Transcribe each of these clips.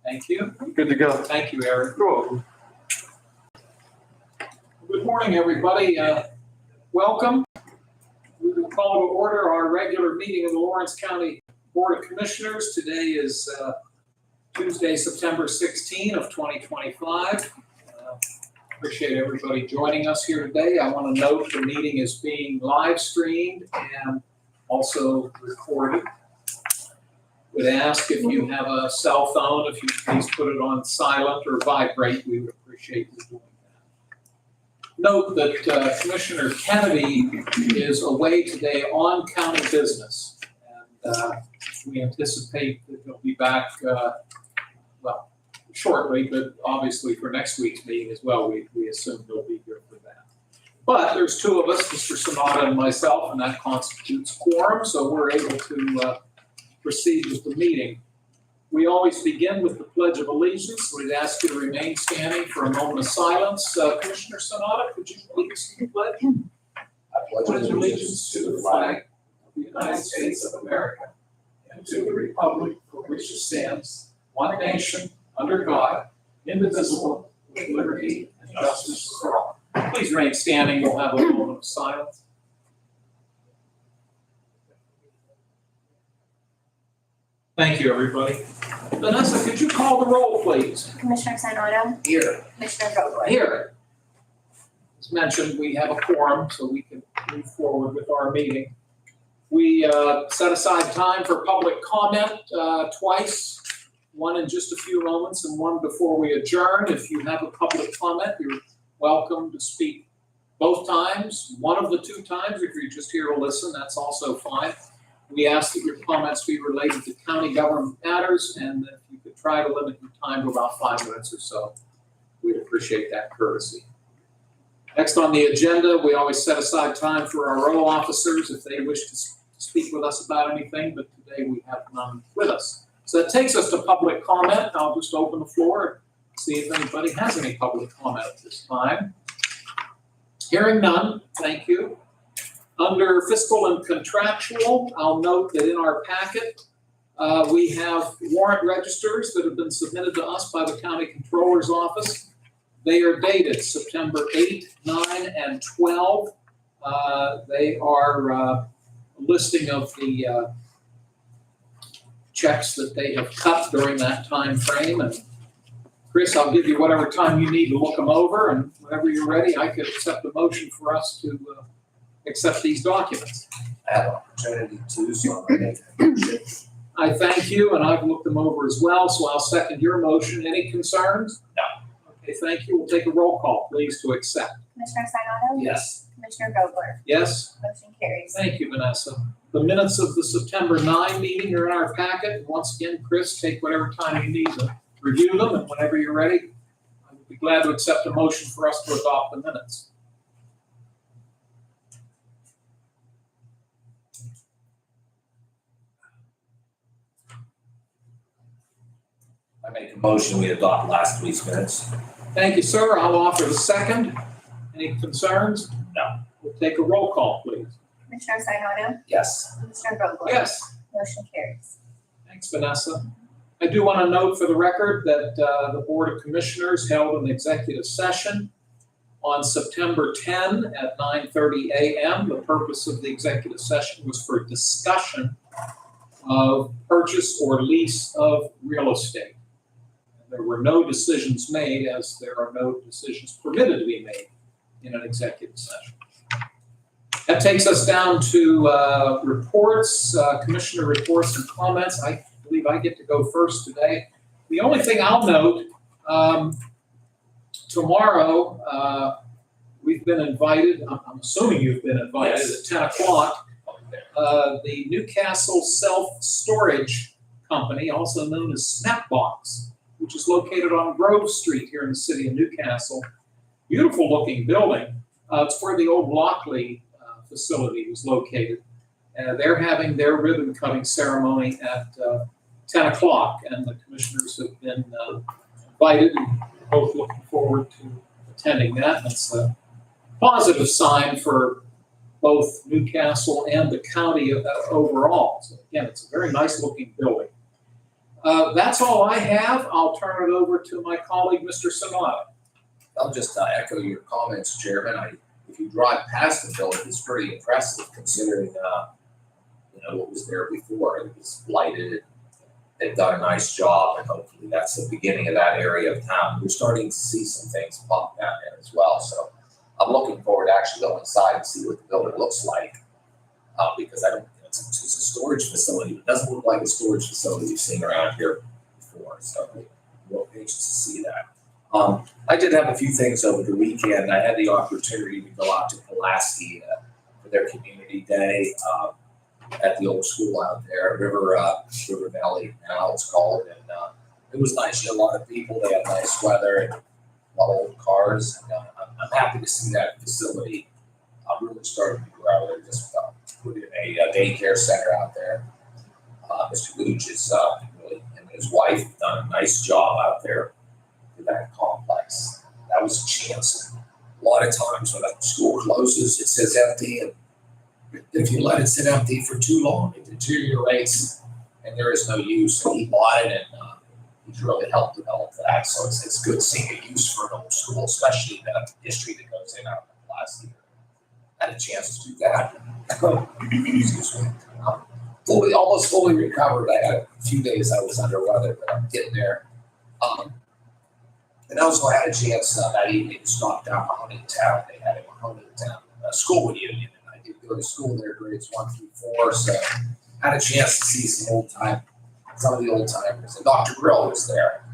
Thank you. Good to go. Thank you, Eric. Cool. Good morning, everybody. Welcome. We will call to order our regular meeting of the Lawrence County Board of Commissioners. Today is Tuesday, September 16 of 2025. Appreciate everybody joining us here today. I want to note the meeting is being live streamed and also recorded. Would ask if you have a cell phone, if you please put it on silent or vibrate. We would appreciate you doing that. Note that Commissioner Kennedy is away today on county business. And we anticipate that he'll be back, shortly, but obviously for next week's meeting as well, we assume he'll be here for that. But there's two of us, Mr. Sonata and myself, and that constitutes quorum, so we're able to proceed with the meeting. We always begin with the Pledge of Allegiance. We'd ask you to remain standing for a moment of silence. Commissioner Sonata, could you please pledge? I pledge allegiance to the flag of the United States of America and to the republic for which it stands, one nation, under God, indivisible, with liberty and justice for all. Please remain standing. We'll have a moment of silence. Thank you, everybody. Vanessa, could you call the roll, please? Commissioner Sinata? Here. Commissioner Vogler? Here. As mentioned, we have a quorum, so we can move forward with our meeting. We set aside time for public comment twice. One in just a few moments and one before we adjourn. If you have a public comment, you're welcome to speak both times. One of the two times, if you're just here to listen, that's also fine. We ask that your comments be related to county government matters, and if you could try to limit your time to about 5 minutes or so, we'd appreciate that courtesy. Next on the agenda, we always set aside time for our row officers if they wish to speak with us about anything, but today we have none with us. So that takes us to public comment. I'll just open the floor and see if anybody has any public comment at this time. Hearing none, thank you. Under fiscal and contractual, I'll note that in our packet, we have warrant registers that have been submitted to us by the County Controller's Office. They are dated September 8, 9, and 12. They are a listing of the checks that they have cut during that time frame. And Chris, I'll give you whatever time you need to look them over, and whenever you're ready, I could accept a motion for us to accept these documents. I have opportunity to, so I'm going to make a motion. I thank you, and I've looked them over as well, so I'll second your motion. Any concerns? No. Okay, thank you. We'll take a roll call, please, to accept. Commissioner Sinata? Yes. Commissioner Vogler? Yes? Motion carries. Thank you, Vanessa. The minutes of the September 9 meeting are in our packet. Once again, Chris, take whatever time you need to review them, and whenever you're ready, I would be glad to accept a motion for us to adopt the minutes. I make a motion, we adopt last week's minutes. Thank you, sir. I'll offer the second. Any concerns? No. We'll take a roll call, please. Commissioner Sinata? Yes. Commissioner Vogler? Yes. Motion carries. Thanks, Vanessa. I do want to note for the record that the Board of Commissioners held an executive session on September 10 at 9:30 a.m. The purpose of the executive session was for discussion of purchase or lease of real estate. There were no decisions made, as there are no decisions permitted to be made in an executive session. That takes us down to reports, commissioner reports and comments. I believe I get to go first today. The only thing I'll note, tomorrow we've been invited, I'm assuming you've been invited, Yes. at 10 o'clock. The Newcastle Self-Storage Company, also known as Snapbox, which is located on Grove Street here in the city of Newcastle. Beautiful looking building. It's where the old Lockley facility was located. They're having their ribbon cutting ceremony at 10 o'clock, and the commissioners have been invited, and both looking forward to attending that. It's a positive sign for both Newcastle and the county overall. So again, it's a very nice looking building. That's all I have. I'll turn it over to my colleague, Mr. Sanada. I'll just echo your comments, Chairman. If you drive past the building, it's pretty impressive considering, what was there before. It was blighted. They've done a nice job, and hopefully that's the beginning of that area of town. We're starting to see some things pop down there as well. So I'm looking forward to actually going inside and see what the building looks like. Because it's a storage facility. It doesn't look like a storage facility you've seen around here before. So I'm real anxious to see that. I did have a few things over the weekend. I had the opportunity to go out to Pulaski for their community day at the old school out there, River Valley now it's called. And it was nice. You had a lot of people. They had nice weather and a lot of old cars. And I'm happy to see that facility really starting to grow. They're just put in a daycare center out there. Mr. Gooch is really, him and his wife done a nice job out there for that complex. That was a chance. A lot of times when a school closes, it says empty, and if you let it sit empty for too long, it deteriorates, and there is no use. And he bought it, and he's really helped develop that. So it's good seeing a use for an old school, especially the history that goes in out of last year. Had a chance to do that. Excuse me. Almost fully recovered. I had a few days I was under weather, but I'm getting there. And also I had a chance that evening to stop down Mahoning Town. They had a Mahoning Town school reunion, and I did go to school there, grades 1 through 4. So I had a chance to see some of the old timers. And Dr. Grill was there.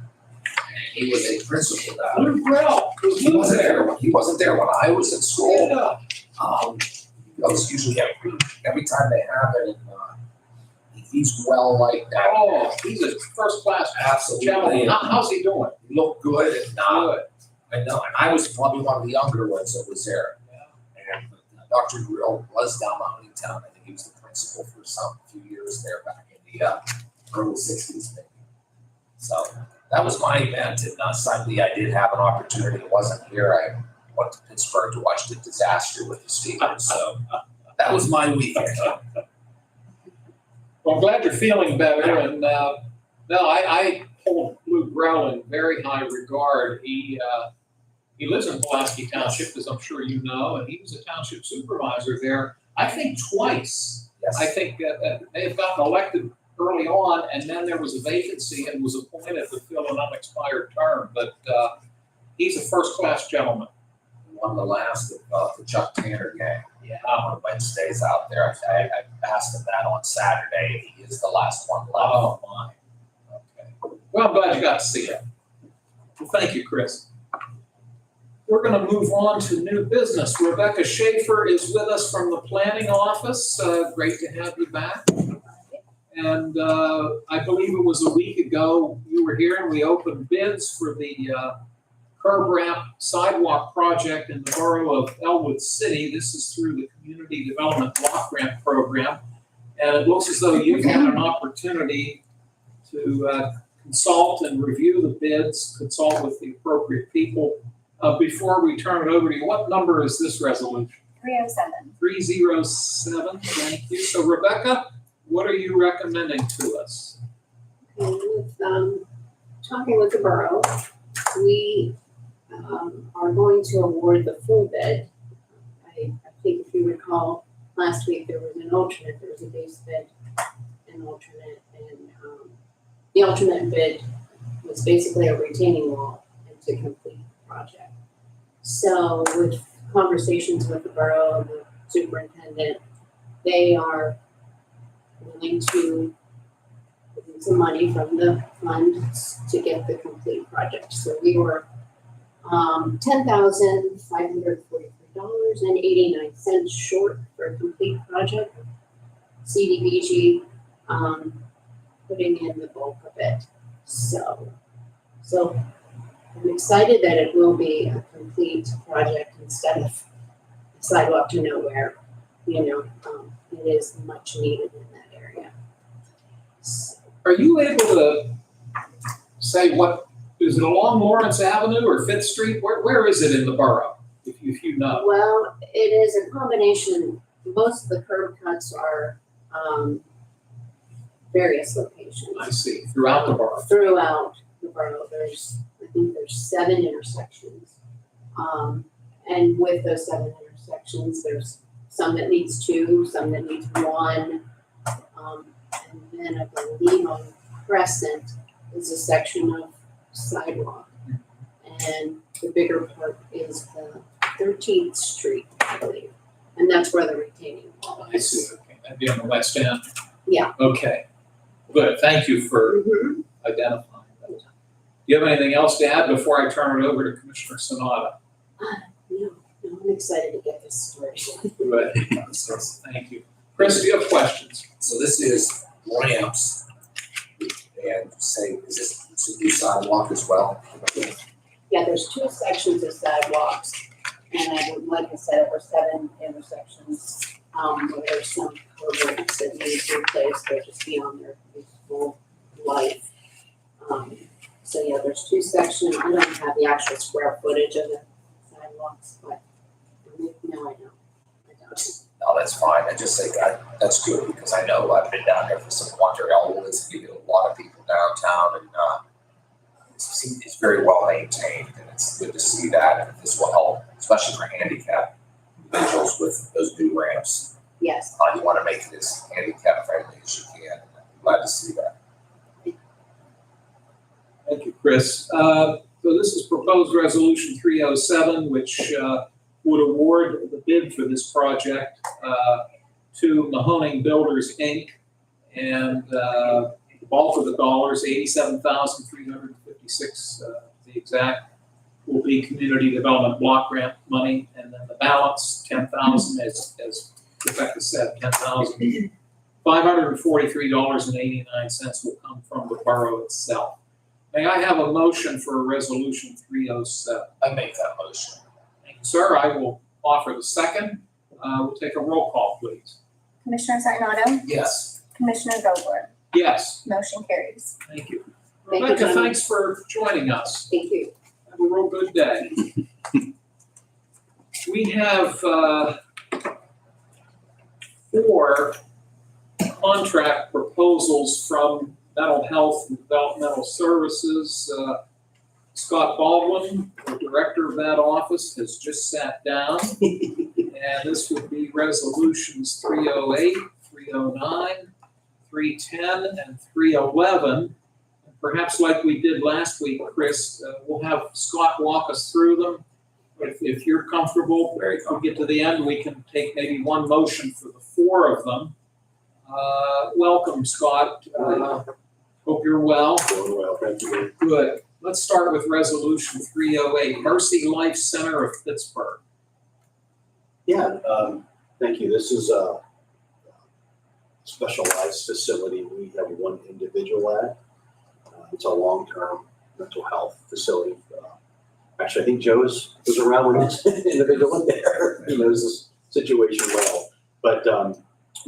And he was a principal now. Lou Grill, He wasn't there. He wasn't there when I was in school. Yeah. Because usually every time they have it, he's well liked that. Oh, he's a first-class Absolutely. gentleman. How's he doing? He looked good, and Good. I know. And I was probably one of the younger ones that was there. And Dr. Grill was down Mahoning Town. I think he was the principal for some few years there back in the early 60s, maybe. So that was my event. And Sunday I did have an opportunity. It wasn't here. I went to Pittsburgh to watch the disaster with the Steelers. So that was my weekend. Well, I'm glad you're feeling better. And I hold Lou Grell in very high regard. He lives in Pulaski Township, as I'm sure you know, and he was a township supervisor there, I think twice. Yes. I think they had gotten elected early on, and then there was a vacancy and was appointed to fill an unexpired term. But he's a first-class gentleman. Won the last of the Chuck Tanner gang. Yeah. On Wednesdays out there. I asked him that on Saturday. He is the last one left. Oh, my. Okay. Well, I'm glad you got to see it. Well, thank you, Chris. We're going to move on to new business. Rebecca Schaefer is with us from the planning office. Great to have you back. And I believe it was a week ago you were here and we opened bids for the curb ramp sidewalk project in the borough of Elwood City. This is through the Community Development Block Grant Program. And it looks as though you've had an opportunity to consult and review the bids, consult with the appropriate people. Before we turn it over to you, what number is this resolution? 307. 307, thank you. So Rebecca, what are you recommending to us? With talking with the borough, we are going to award the full bid. I think if you recall, last week there was an alternate, there was a base bid, an alternate, and the alternate bid was basically a retaining wall and to complete the project. So with conversations with the borough and the superintendent, they are willing to put in some money from the funds to get the complete project. So we were $10,543.89 short for a complete project. CDBG putting in the bulk of it. So I'm excited that it will be a complete project instead of sidewalk to nowhere. It is much needed in that area. So, Are you able to say what, is it along Lawrence Avenue or Fifth Street? Where is it in the borough, if you know? well, it is a combination. Most of the curb cuts are various locations. I see, throughout the borough. Throughout the borough, I think there's 7 intersections. And with those 7 intersections, there's some that needs 2, some that needs 1. And then I believe on Crescent is a section of sidewalk. And the bigger part is the 13th Street, I believe. And that's where the retaining wall I is. see, okay, that'd be on the west end. Yeah. Okay, good, thank you for Mhm. identifying that. Do you have anything else to add before I turn it over to Commissioner Sanada? No, I'm excited to get this started. Good, thank you. Chris, do you have questions? So this is ramps and say, is this to do sidewalk as well? Yeah, there's 2 sections of sidewalks, and like I said, over 7 intersections, where there's some curb ramps that need to be replaced, they're just beyond their useful life. So yeah, there's 2 sections, I don't have the actual square footage of the sidewalks, but, no, I don't. No, that's fine. I just think that's good because I know I've been down there for some wonder elements. You get a lot of people downtown and it's very well maintained and it's good to see that. And this will help, especially for handicapped individuals with those new ramps. Yes, You want to make it as handicap friendly as you can. Glad to see that. Thank you, Chris. So this is proposed resolution 307, which would award the bid for this project to Mahoning Builders, Inc. And the bulk of the dollars, $87,356 to be exact, will be community development block grant money. And then the balance, $10,000, as Rebecca said, $10,543.89 will come from the borough itself. May I have a motion for resolution 307? I make that motion. Thank you, sir. I will offer the second. We'll take a roll call, please. Commissioner Sinata, Yes. Commissioner Vogler, Yes, motion carries. thank you. thank you, Rebecca, gentlemen. thanks for joining us. Thank you. Have a real good day. We have 4 contract proposals from Mental Health and Developmental Services. Scott Baldwin, the director of that office, has just sat down. And this would be resolutions 308, 309, 310, and 311. And perhaps like we did last week, Chris, we'll have Scott walk us through them. If you're comfortable, if we get to the end, we can take maybe one motion for the 4 of them. Welcome, Scott. Hope you're well. Doing well, thank you. Good. Let's start with resolution 308, Mercy Life Center of Pittsburgh. Yeah, thank you. This is a specialized facility. We have one individual at. It's a long-term mental health facility. Actually, I think Joe was around when this individual went there. He knows this situation well. But no,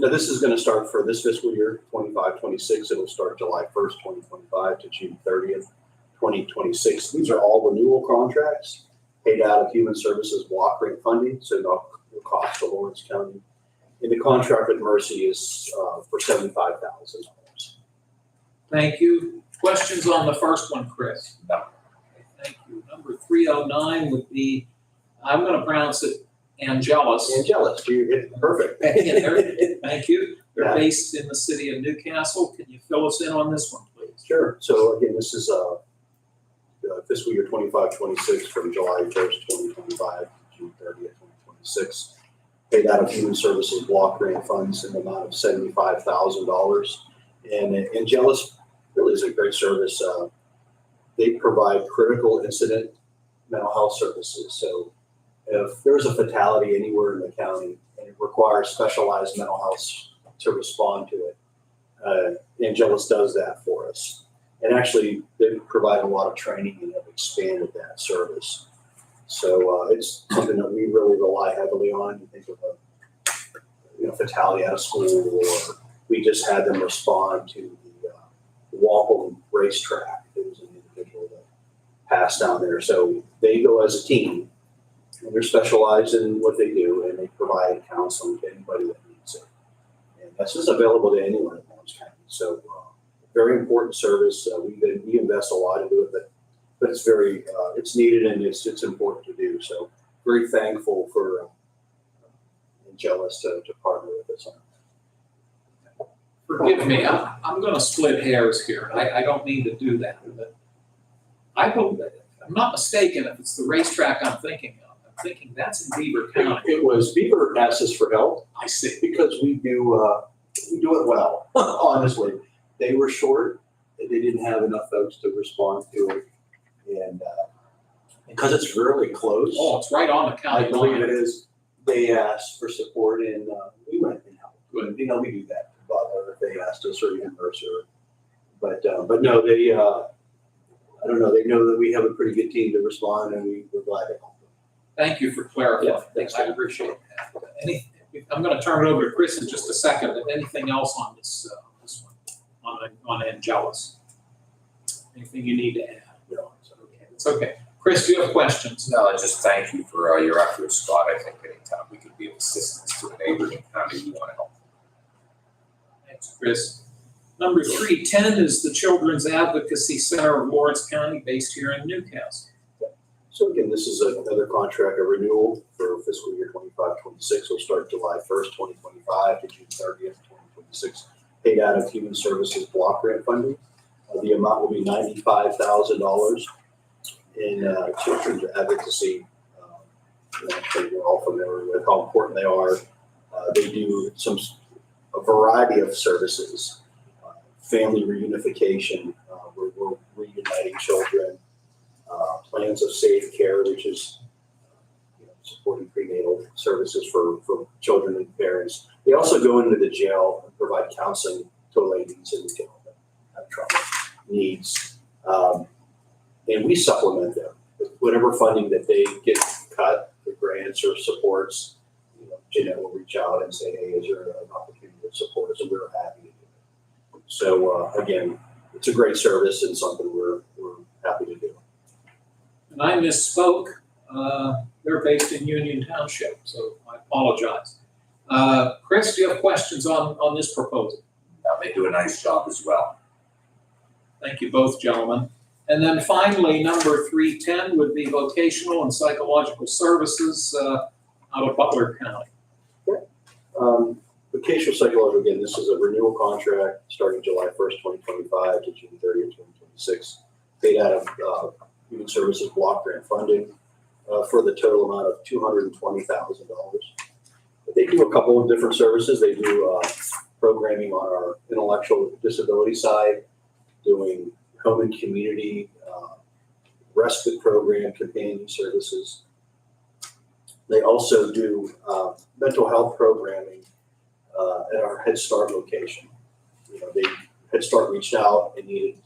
this is going to start for this fiscal year, 25-26. It'll start July 1st, 2025 to June 30th, 2026. These are all renewal contracts paid out of Human Services block grant funding, so no cost to Lawrence County. And the contract with Mercy is for $75,000. Thank you. Questions on the first one, Chris? No. Thank you. Number 309 would be, I'm going to pronounce it Angelus. Angelus, you hit it perfect. Thank you. They're Yeah. based in the city of Newcastle. Can you fill us in on this one, please? Sure. So again, this is fiscal year 25-26 from July 1st, 2025 to June 30th, 2026. Paid out of Human Services block grant funds in the amount of $75,000. And Angelus really is a great service. They provide critical incident mental health services. So if there's a fatality anywhere in the county and it requires specialized mental health to respond to it, Angelus does that for us. And actually, they provide a lot of training and have expanded that service. So it's something that we really rely heavily on. You think of a fatality at a school, or we just had them respond to the Waupun racetrack. There was an individual that passed down there. So they go as a team, and they're specialized in what they do, and they provide counseling to anybody that needs it. And this is available to anyone in Lawrence County. So very important service. We invest a lot into it, but it's very, it's needed and it's important to do. So very thankful for Angelus to partner with us on it. Forgive me, I'm gonna split hairs here. I don't mean to do that, but I believe, I'm not mistaken, if it's the racetrack I'm thinking of, I'm thinking that's in Beaver County. It was Beaver asked us for help I see. because we do it well, honestly. They were short, they didn't have enough folks to respond to it. And because it's really close, Oh, it's right on the I county believe it line. is, they asked for support and we went and helped. Good. You know, we do that, Butler, if they asked us, or even Mercer. But no, they, I don't know, they know that we have a pretty good team to respond and we're glad to help them. Thank you for clarifying. Yeah, thanks, I Dan. appreciate that. I'm gonna turn it over to Chris in just a second, but anything else on this one, on Angelus? Anything you need to add? No, so, Okay, it's okay. Chris, do you have questions? No, just thank you for your efforts, Scott. I think anytime we can be of assistance to a neighboring county, we want to help. Thanks, Chris. Number 310 is the Children's Advocacy Center of Lawrence County, based here in Newcastle. So again, this is another contract, a renewal for fiscal year 25-26. Will start July 1st, 2025 to June 30th, 2026. Paid out of Human Services Block Grant funding. The amount will be $95,000 in children's advocacy. I'm sure you're all familiar with how important they are. They do a variety of services, family reunification, we're reuniting children, plans of safe care, which is supporting prenatal services for children and parents. They also go into the jail and provide counseling to ladies in the jail that have trauma needs. And we supplement them with whatever funding that they get cut, the grants or supports. Jeanette will reach out and say, hey, is there an opportunity to support us? And we're happy to do it. So again, it's a great service and something we're happy to do. And I misspoke. They're based in Union Township, so I apologize. Chris, do you have questions on this proposal? They do a nice job as well. Thank you both, gentlemen. And then finally, number 310 would be Vocational and Psychological Services out of Butler County. Vocational psychology, again, this is a renewal contract starting July 1st, 2025 to June 30th, 2026. Paid out of Human Services Block Grant funding for the total amount of $220,000. They do a couple of different services. They do programming on our intellectual disability side, doing home and community, respite program, companion services. They also do mental health programming at our Head Start location. Head Start reached out and needed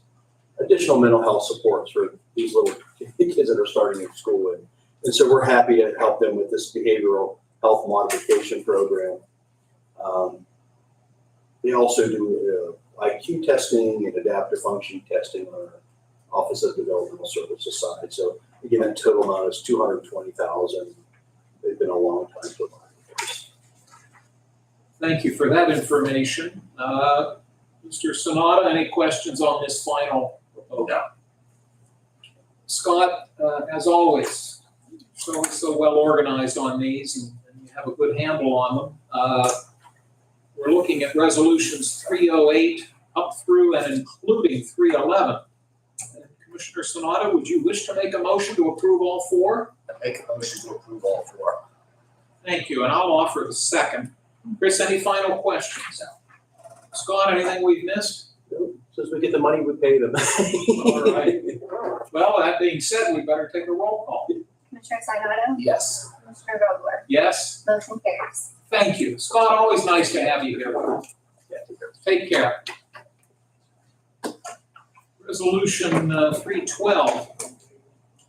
additional mental health supports for these little kids that are starting in school. And so we're happy to help them with this behavioral health modification program. They also do IQ testing and adaptive function testing on our Office of Developmental Services side. So again, that total amount is $220,000. They've been a long time provider for us. Thank you for that information. Mr. Sonata, any questions on this final proposal? No. Scott, as always, so well organized on these and you have a good handle on them. We're looking at resolutions 308 up through and including 311. Commissioner Sonata, would you wish to make a motion to approve all four? I make a motion to approve all four. Thank you, and I'll offer the second. Chris, any final questions? Scott, anything we've missed? Since we get the money, we pay them. All right. Well, that being said, we better take a roll call. Commissioner Sinata, Yes. Commissioner Vogler, Yes? motion carries. Thank you. Scott, always nice to have you here. Take care. Resolution 312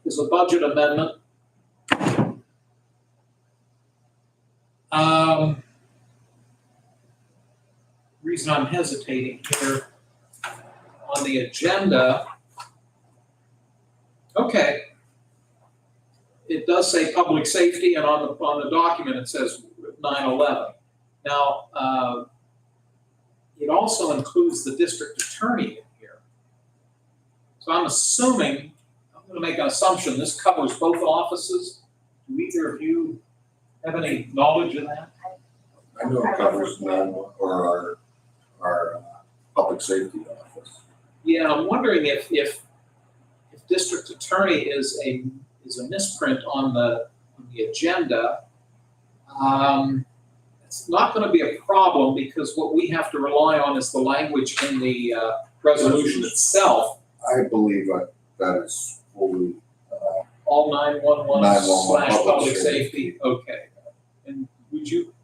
is a budget amendment. Reason I'm hesitating here on the agenda. Okay. It does say public safety, and on the document it says 9/11. Now, it also includes the district attorney in So I'm assuming, I'm gonna make an assumption, this covers both offices. Do either of you have any knowledge of that? I know it covers or our public safety office. Yeah, I'm wondering if district attorney is a misprint on the agenda. It's not gonna be a problem because what we have to rely on is the language in the resolution itself. I believe that is fully, All 911 911 / public public safety, okay. And would you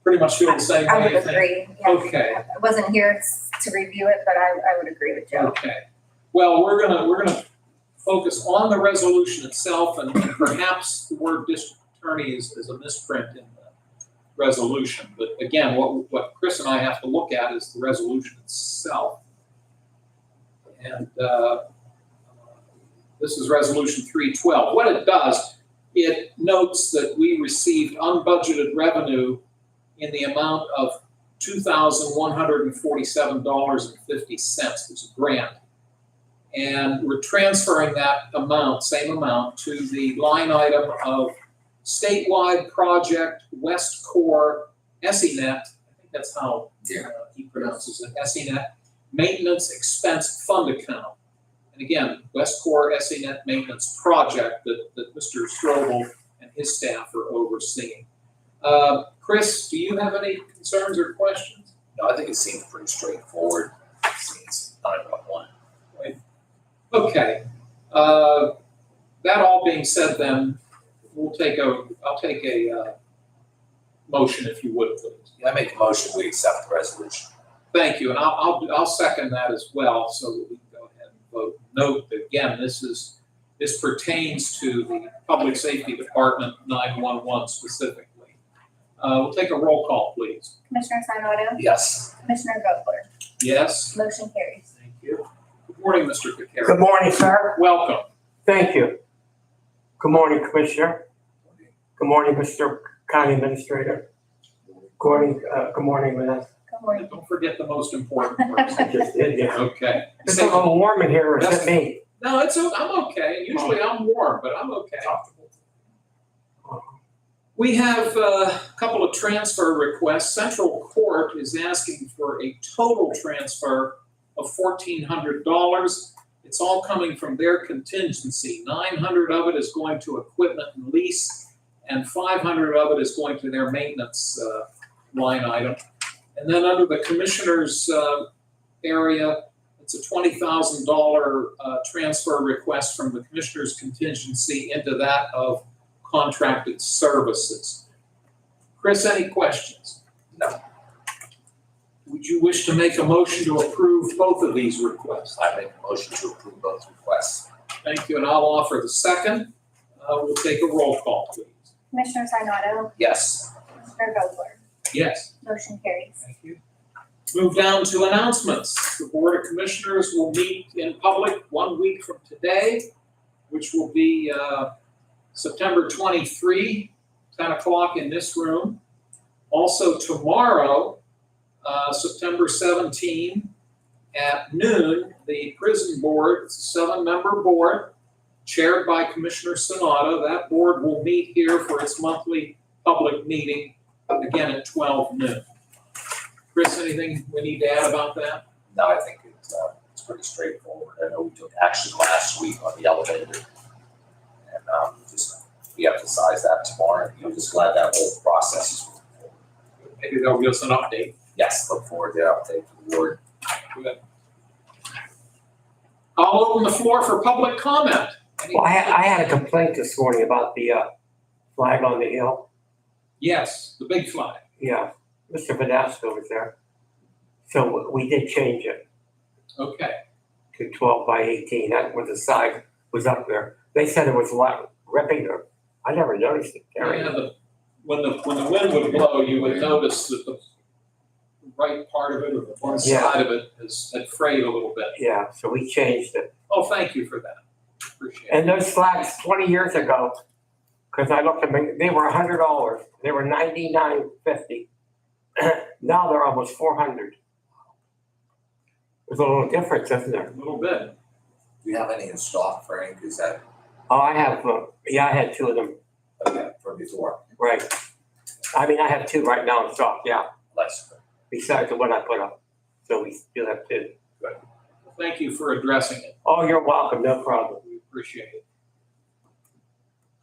pretty much feel the same way? I would you think? agree, yeah. Okay. I wasn't here to review it, but I would agree with Joe. Okay, well, we're gonna focus on the resolution itself and perhaps the word district attorney is a misprint in the resolution. But again, what Chris and I have to look at is the resolution itself. And this is resolution 312. What it does, it notes that we received unbudgeted revenue in the amount of $2,147.50. It's a grant. And we're transferring that amount, same amount, to the line item of statewide project West Core ESINet. I think that's how he pronounces it, ESINet, maintenance expense fund account. And again, West Core ESINet maintenance project that Mr. Strobel and his staff are overseeing. Chris, do you have any concerns or questions? No, I think it seems pretty straightforward. It seems 911. Okay, that all being said then, I'll take a motion if you would, please. I make a motion, we accept the resolution. Thank you, and I'll second that as well, so that we can go ahead and vote. Note that, again, this pertains to the Public Safety Department 911 specifically. We'll take a roll call, please. Commissioner Sinata, Yes. Commissioner Vogler, Yes? motion carries. Thank you. Good morning, Mr. Kukara. Good morning, sir. Welcome. Thank you. Good morning, Commissioner. Good morning, Mr. County Administrator. Good morning, Vanessa. Good morning. Don't forget the most important person. I just did, yeah. Okay. It's a little warm in here, or is it me? No, I'm okay. Usually I'm warm, but I'm okay. We have a couple of transfer requests. Central Court is asking for a total transfer of $1,400. It's all coming from their contingency. $900 of it is going to equipment and lease, and $500 of it is going to their maintenance line item. And then under the commissioner's area, it's a $20,000 transfer request from the commissioner's contingency into that of contracted services. Chris, any questions? No. Would you wish to make a motion to approve both of these requests? I make a motion to approve both requests. Thank you, and I'll offer the second. We'll take a roll call, please. Commissioner Sinata, Yes. Commissioner Vogler, Yes. motion carries. Thank you. Move down to announcements. The Board of Commissioners will meet in public 1 week from today, which will be September 23, 10 o'clock in this room. Also tomorrow, September 17 at noon, the prison board, it's a 7-member board chaired by Commissioner Sanada. That board will meet here for its monthly public meeting, again at 12 noon. Chris, anything we need to add about that? No, I think it's pretty straightforward. I know we took action last week on the elevator. And just re-emphasize that tomorrow. I'm just glad that whole process is moving forward. Maybe they'll give us an update. Yes, look forward to the update to the board. Good. I'll open the floor for public comment. Well, I had a complaint this morning about the flag on the hill. Yes, the big flag. Yeah, Mr. Vanessa was there. So we did change it Okay. to 12 by 18. That was the size was up there. They said it was ripping or I never noticed it. Yeah, when the wind would blow, you would notice that the right part of it or the one Yeah. side of it had frayed a little bit. Yeah, so we changed it. Oh, thank you for that. Appreciate it. And those flags 20 years ago, because I looked at them, they were $100. They were $99.50. Now they're almost $400. There's a little difference, isn't there? A little bit. Do you have any in stock, Frank? Is that, Oh, I have, yeah, I had two of them, okay, from before? right. I mean, I have two right now in stock, yeah, Less. besides the one I put up. So we still have two. Thank you for addressing it. Oh, you're welcome, no problem. We appreciate it.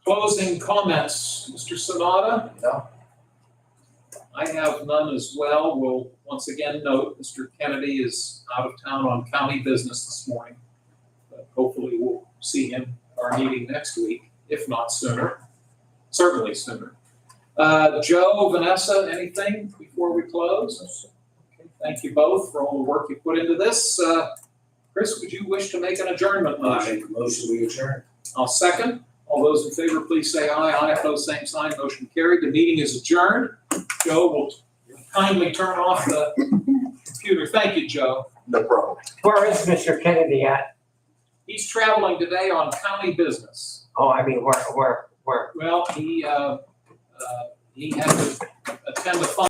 Closing comments, Mr. Sonata? No? I have none as well. We'll once again note Mr. Kennedy is out of town on county business this morning. But hopefully we'll see him at our meeting next week, if not sooner, certainly sooner. Joe, Vanessa, anything before we close? Okay, thank you both for all the work you put into this. Chris, would you wish to make an adjournment I motion? make a motion, we adjourn. I'll second. All those in favor, please say aye. Aye, opposed, same sign. Motion carried. The meeting is adjourned. Joe will kindly turn off the computer. Thank you, Joe. No problem. Where is Mr. Kennedy at? He's traveling today on county business. Oh, I mean, where? Well, he had to attend a